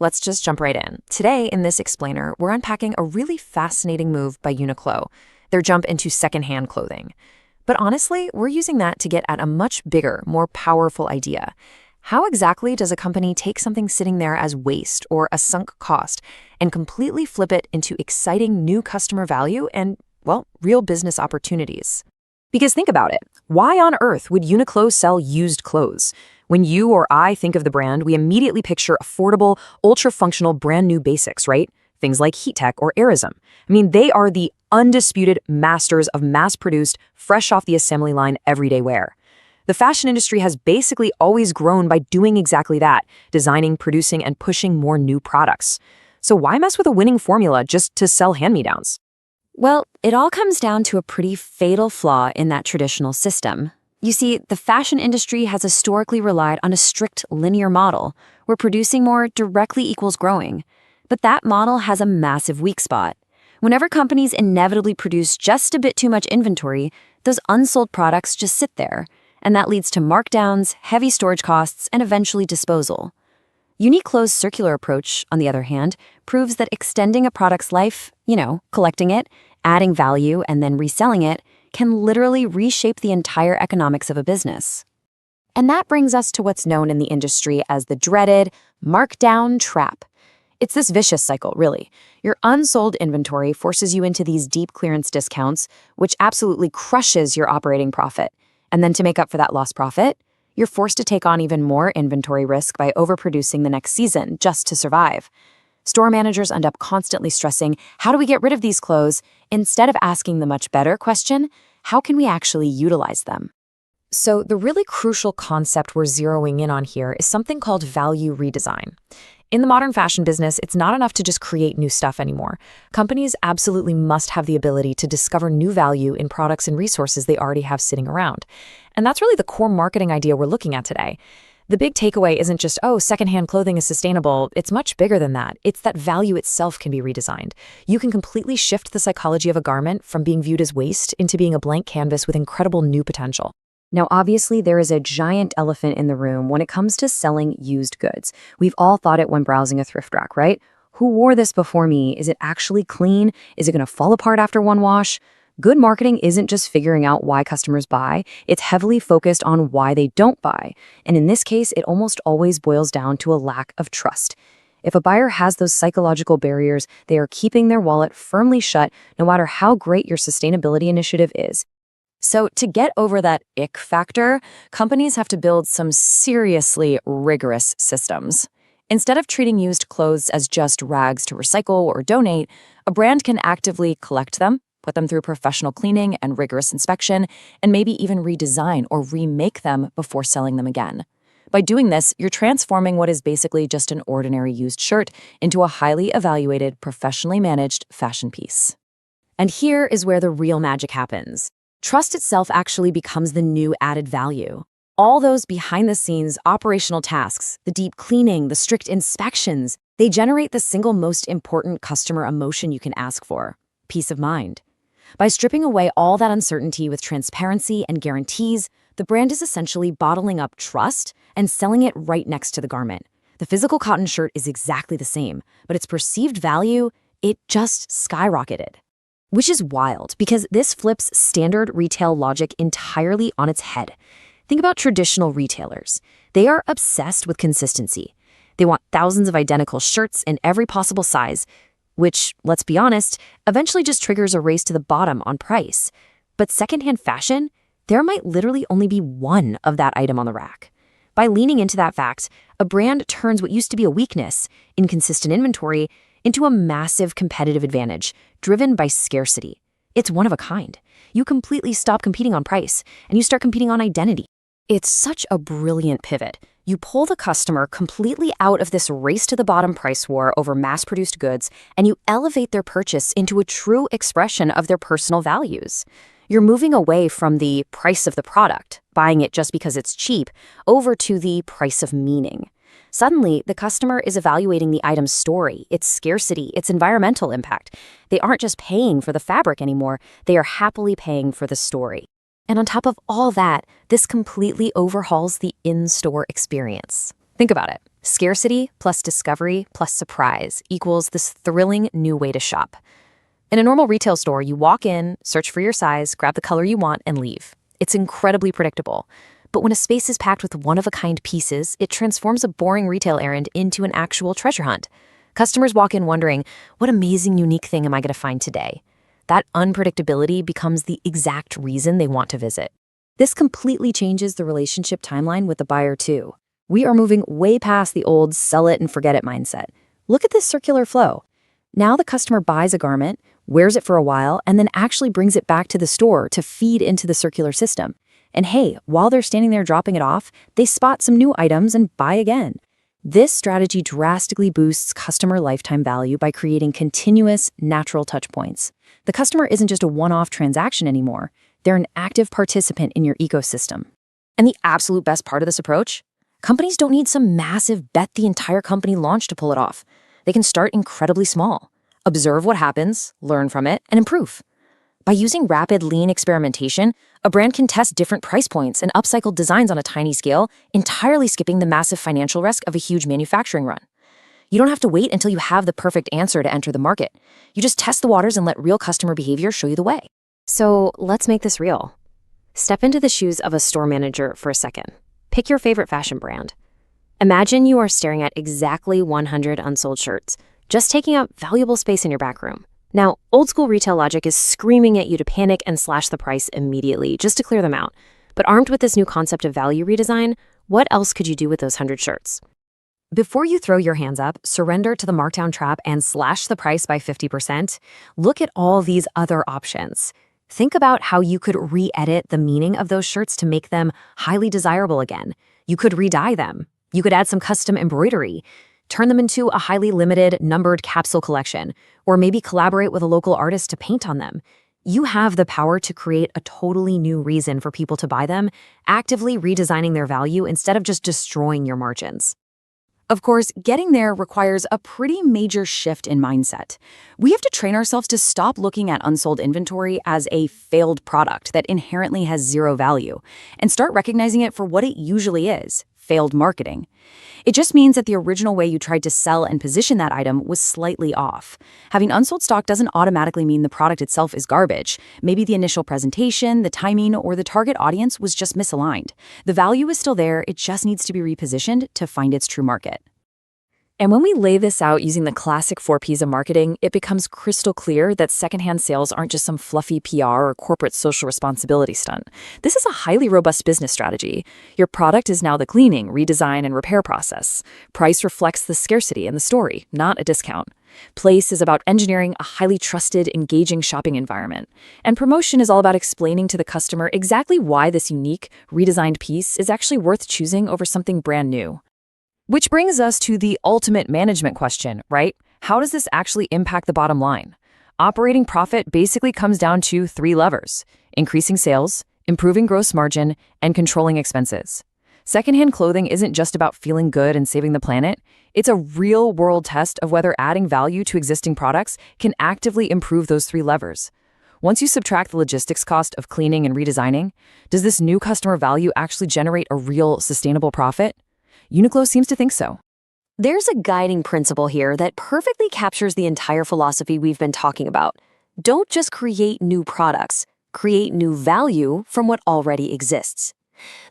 Let's just jump right in. Today, in this explainer, we're unpacking a really fascinating move by UNIQLO, their jump into secondhand clothing. But honestly, we're using that to get at a much bigger, more powerful idea. How exactly does a company take something sitting there as waste or a sunk cost and completely flip it into exciting new customer value and, well, real business opportunities? Because think about it. Why on earth would UNIQLO sell used clothes? When you or I think of the brand, we immediately picture affordable, ultra-functional, brand new basics, right? Things like heat tech or Aerism. I mean, they are the undisputed masters of mass-produced, fresh off the assembly line everyday wear. The fashion industry has basically always grown by doing exactly that, designing, producing, and pushing more new products. So why mess with a winning formula just to sell hand-me-downs? Well, it all comes down to a pretty fatal flaw in that traditional system. You see, the fashion industry has historically relied on a strict linear model, where producing more directly equals growing. But that model has a massive weak spot. Whenever companies inevitably produce just a bit too much inventory, those unsold products just sit there, and that leads to markdowns, heavy storage costs, and eventually disposal. UNIQLO's circular approach, on the other hand, proves that extending a product's life, collecting it, adding value, and then reselling it, can literally reshape the entire economics of a business. And that brings us to what's known in the industry as the dreaded markdown trap. It's this vicious cycle, really. Your unsold inventory forces you into these deep clearance discounts, which absolutely crushes your operating profit. And then to make up for that lost profit, you're forced to take on even more inventory risk by overproducing the next season just to survive. Store managers end up constantly stressing, how do we get rid of these clothes, instead of asking the much better question, how can we actually utilize them? So the really crucial concept we're zeroing in on here is something called value redesign. In the modern fashion business, it's not enough to just create new stuff anymore. Companies absolutely must have the ability to discover new value in products and resources they already have sitting around. And that's really the core marketing idea we're looking at today. The big takeaway isn't just, secondhand clothing is sustainable. It's much bigger than that. It's that value itself can be redesigned. You can completely shift the psychology of a garment from being viewed as waste into being a blank canvas with incredible new potential. Now, obviously, there is a giant elephant in the room when it comes to selling used goods. We've all thought it when browsing a thrift rack, right? Who wore this before me? Is it actually clean? Is it going to fall apart after one wash? Good marketing isn't just figuring out why customers buy, it's heavily focused on why they don't buy. And in this case, it almost always boils down to a lack of trust. If a buyer has those psychological barriers, they are keeping their wallet firmly shut no matter how great your sustainability initiative is. So to get over that ick factor, companies have to build some seriously rigorous systems. Instead of treating used clothes as just rags to recycle or donate, a brand can actively collect them, put them through professional cleaning and rigorous inspection, and maybe even redesign or remake them before selling them again. By doing this, you're transforming what is basically just an ordinary used shirt into a highly evaluated, professionally managed fashion piece. And here is where the real magic happens. Trust itself actually becomes the new added value. All those behind-the-scenes operational tasks, the deep cleaning, the strict inspections, they generate the single most important customer emotion you can ask for: peace of mind. By stripping away all that uncertainty with transparency and guarantees, the brand is essentially bottling up trust and selling it right next to the garment. The physical cotton shirt is exactly the same, but its perceived value, it just skyrocketed. Which is wild, because this flips standard retail logic entirely on its head. Think about traditional retailers. They are obsessed with consistency. They want thousands of identical shirts in every possible size, which, let's be honest, eventually just triggers a race to the bottom on price. But secondhand fashion, there might literally only be one of that item on the rack. By leaning into that fact, a brand turns what used to be a weakness, inconsistent inventory, into a massive competitive advantage, driven by scarcity. It's one of a kind. You completely stop competing on price, and you start competing on identity. It's such a brilliant pivot. You pull the customer completely out of this race-to-the-bottom price war over mass-produced goods, and you elevate their purchase into a true expression of their personal values. You're moving away from the price of the product, buying it just because it's cheap, over to the price of meaning. Suddenly, the customer is evaluating the item's story, its scarcity, its environmental impact. They aren't just paying for the fabric anymore, they are happily paying for the story. And on top of all that, this completely overhauls the in-store experience. Think about it. Scarcity plus discovery plus surprise equals this thrilling new way to shop. In a normal retail store, you walk in, search for your size, grab the color you want, and leave. It's incredibly predictable. But when a space is packed with one-of-a-kind pieces, it transforms a boring retail errand into an actual treasure hunt. Customers walk in wondering, what amazing, unique thing am I going to find today? That unpredictability becomes the exact reason they want to visit. This completely changes the relationship timeline with the buyer, too. We are moving way past the old sell it and forget it mindset. Look at this circular flow. Now the customer buys a garment, wears it for a while, and then actually brings it back to the store to feed into the circular system. And hey, while they're standing there dropping it off, they spot some new items and buy again. This strategy drastically boosts customer lifetime value by creating continuous, natural touch points. The customer isn't just a one-off transaction anymore. They're an active participant in your ecosystem. And the absolute best part of this approach? Companies don't need some massive bet the entire company launch to pull it off. They can start incredibly small, observe what happens, learn from it, and improve. By using rapid, lean experimentation, a brand can test different price points and upcycle designs on a tiny scale, entirely skipping the massive financial risk of a huge manufacturing run. You don't have to wait until you have the perfect answer to enter the market. You just test the waters and let real customer behavior show you the way. So let's make this real. Step into the shoes of a store manager for a second. Pick your favorite fashion brand. Imagine you are staring at exactly 100 unsold shirts, just taking up valuable space in your back room. Now, old school retail logic is screaming at you to panic and slash the price immediately just to clear them out. But armed with this new concept of value redesign, what else could you do with those 100 shirts? Before you throw your hands up, surrender to the markdown trap, and slash the price by 50%, look at all these other options. Think about how you could re-edit the meaning of those shirts to make them highly desirable again. You could re-dye them. You could add some custom embroidery. Turn them into a highly limited, numbered capsule collection, or maybe collaborate with a local artist to paint on them. You have the power to create a totally new reason for people to buy them, actively redesigning their value instead of just destroying your margins. Of course, getting there requires a pretty major shift in mindset. We have to train ourselves to stop looking at unsold inventory as a failed product that inherently has zero value, and start recognizing it for what it usually is: failed marketing. It just means that the original way you tried to sell and position that item was slightly off. Having unsold stock doesn't automatically mean the product itself is garbage. Maybe the initial presentation, the timing, or the target audience was just misaligned. The value is still there, it just needs to be repositioned to find its true market. And when we lay this out using the classic 4 Ps of marketing, it becomes crystal clear that secondhand sales aren't just some fluffy PR or corporate social responsibility stunt. This is a highly robust business strategy. Your product is now the cleaning, redesign, and repair process. Price reflects the scarcity in the story, not a discount. Place is about engineering a highly trusted, engaging shopping environment. And promotion is all about explaining to the customer exactly why this unique, redesigned piece is actually worth choosing over something brand new. Which brings us to the ultimate management question, right? How does this actually impact the bottom line? Operating profit basically comes down to 3 levers: increasing sales, improving gross margin, and controlling expenses. Secondhand clothing isn't just about feeling good and saving the planet. It's a real-world test of whether adding value to existing products can actively improve those 3 levers. Once you subtract the logistics cost of cleaning and redesigning, does this new customer value actually generate a real, sustainable profit? UNIQLO seems to think so. There's a guiding principle here that perfectly captures the entire philosophy we've been talking about. Don't just create new products, create new value from what already exists.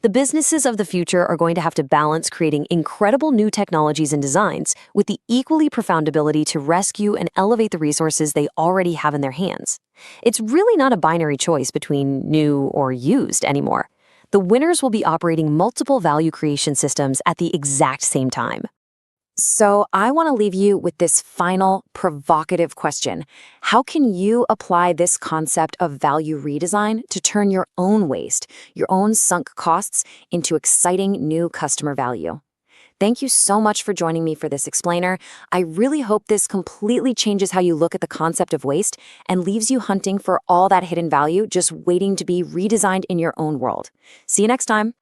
The businesses of the future are going to have to balance creating incredible new technologies and designs with the equally profound ability to rescue and elevate the resources they already have in their hands. It's really not a binary choice between new or used anymore. The winners will be operating multiple value creation systems at the exact same time. So I want to leave you with this final provocative question. How can you apply this concept of value redesign to turn your own waste, your own sunk costs, into exciting new customer value? Thank you so much for joining me for this explainer. I really hope this completely changes how you look at the concept of waste and leaves you hunting for all that hidden value just waiting to be redesigned in your own world. See you next time.